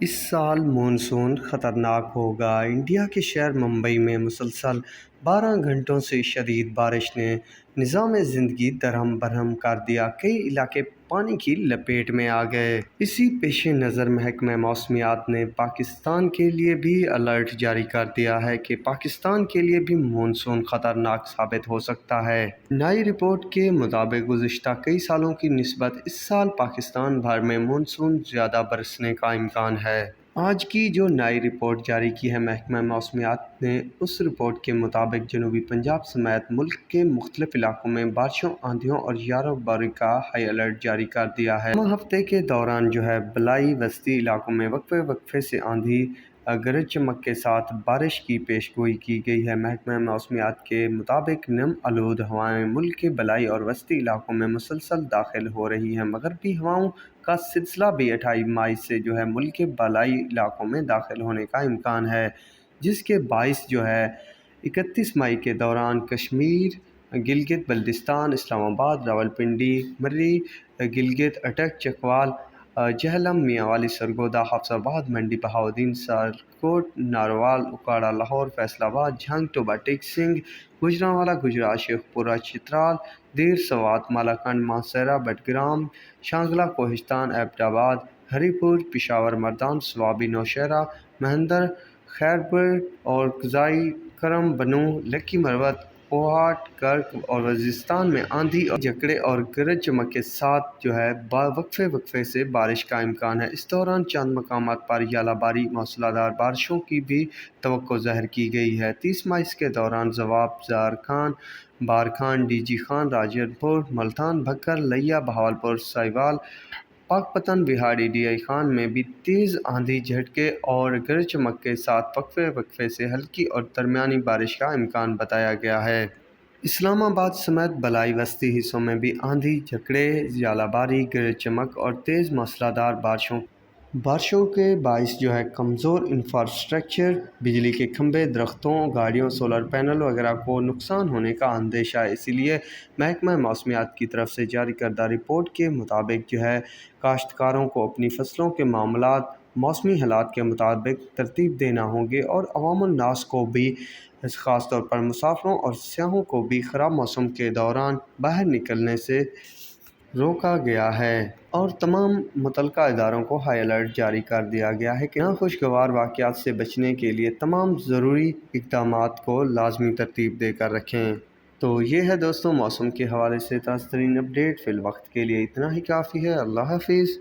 اس سال مانسون خطرناک ہوگا۔ انڈیا کے شہر ممبئی میں مسلسل 12 گھنٹوں سے شدید بارش نے نظام زندگی درہم برہم کر دیا۔ کئی علاقے پانی کی لپیٹ میں آ گئے۔ اسی پیش نظر محکمہ موسمیات نے پاکستان کے لیے بھی الرٹ جاری کر دیا ہے کہ پاکستان کے لیے بھی مانسون خطرناک ثابت ہو سکتا ہے۔ نئی رپورٹ کے مطابق گزشتہ کئی سالوں کی نسبت اس سال پاکستان بھر میں مانسون زیادہ برسنے کا امکان ہے۔ آج کی جو نئی رپورٹ جاری کی ہے محکمہ موسمیات نے، اس رپورٹ کے مطابق جنوبی پنجاب سمیت ملک کے مختلف علاقوں میں بارشوں، آندھیوں اور ژالہ باری کا ہائی الرٹ جاری کر دیا ہے۔ ہفتے کے دوران بلائی وسطی علاقوں میں وقفے وقفے سے آندھی، گرج چمک کے ساتھ بارش کی پیش گوئی کی گئی ہے۔ محکمہ موسمیات کے مطابق نم آلود ہوائیں ملک کے بلائی اور وسطی علاقوں میں مسلسل داخل ہو رہی ہیں۔ مغربی ہواؤں کا سلسلہ بھی 28 مئی سے ملک کے بالائی علاقوں میں داخل ہونے کا امکان ہے، جس کے باعث 31 مئی کے دوران کشمیر، گلگت بلتستان، اسلام آباد، راولپنڈی، مری، گلگت، اٹک، چکوال، جہلم، میاں والی، سرگودا، حفص آباد، منڈی بہاؤالدین، سیالکوٹ، ناروال، اکاڑہ، لاہور، فیصل آباد، جھنگ، ٹوبہ ٹیک سنگھ، گوجرانوالہ، گجرات، شیخ پورہ، چترال، دیر، سوات، مالاکنڈ، مانسہرہ، بٹگرام، شانگلہ، کوہستان، ایبٹ آباد، ہری پور، پشاور، مردان، سوابی، نوشہرہ، مہندر، خیرپور اور قضائی، کرم، بنوں، لکی مروت، کوہاٹ، کرک اور وزیرستان میں آندھی اور جھکڑے اور گرج چمک کے ساتھ وقفے وقفے سے بارش کا امکان ہے۔ اس دوران چند مقامات پر ژالہ باری، موسلادھار بارشوں کی بھی توقع ظاہر کی گئی ہے۔ 30 مئی کے دوران دواب، زارکھان، بارکھان، ڈی جی خان، راجن پور، ملتان، بھکر، لیا، بہاولپور، سائیوال، پاکپتن، بہاڑی، ڈی آئی خان میں بھی تیز آندھی، جھٹکے اور گرج چمک کے ساتھ وقفے وقفے سے ہلکی اور درمیانی بارش کا امکان بتایا گیا ہے۔ اسلام آباد سمیت بالائی وسطی حصوں میں بھی آندھی، جھکڑے، ژالہ باری، گرج چمک اور تیز موسلادھار بارشوں کے باعث کمزور انفراسٹرکچر، بجلی کے کھمبے، درختوں، گاڑیوں، سولر پینل وغیرہ کو نقصان ہونے کا اندیشہ ہے۔ اسی لیے محکمہ موسمیات کی طرف سے جاری کردہ رپورٹ کے مطابق کاشتکاروں کو اپنی فصلوں کے معاملات موسمی حالات کے مطابق ترتیب دینا ہوں گے، اور عوام الناس کو بھی، خاص طور پر مسافروں اور سیاحوں کو بھی خراب موسم کے دوران باہر نکلنے سے روکا گیا ہے، اور تمام متعلقہ اداروں کو ہائی الرٹ جاری کر دیا گیا ہے کہ ناخوشگوار واقعات سے بچنے کے لیے تمام ضروری اقدامات کو لازمی ترتیب دے کر رکھیں۔ تو یہ ہے دوستو موسم کے حوالے سے تازہ ترین اپڈیٹ۔ فی الوقت کے لیے اتنا ہی کافی ہے۔ اللہ حافظ۔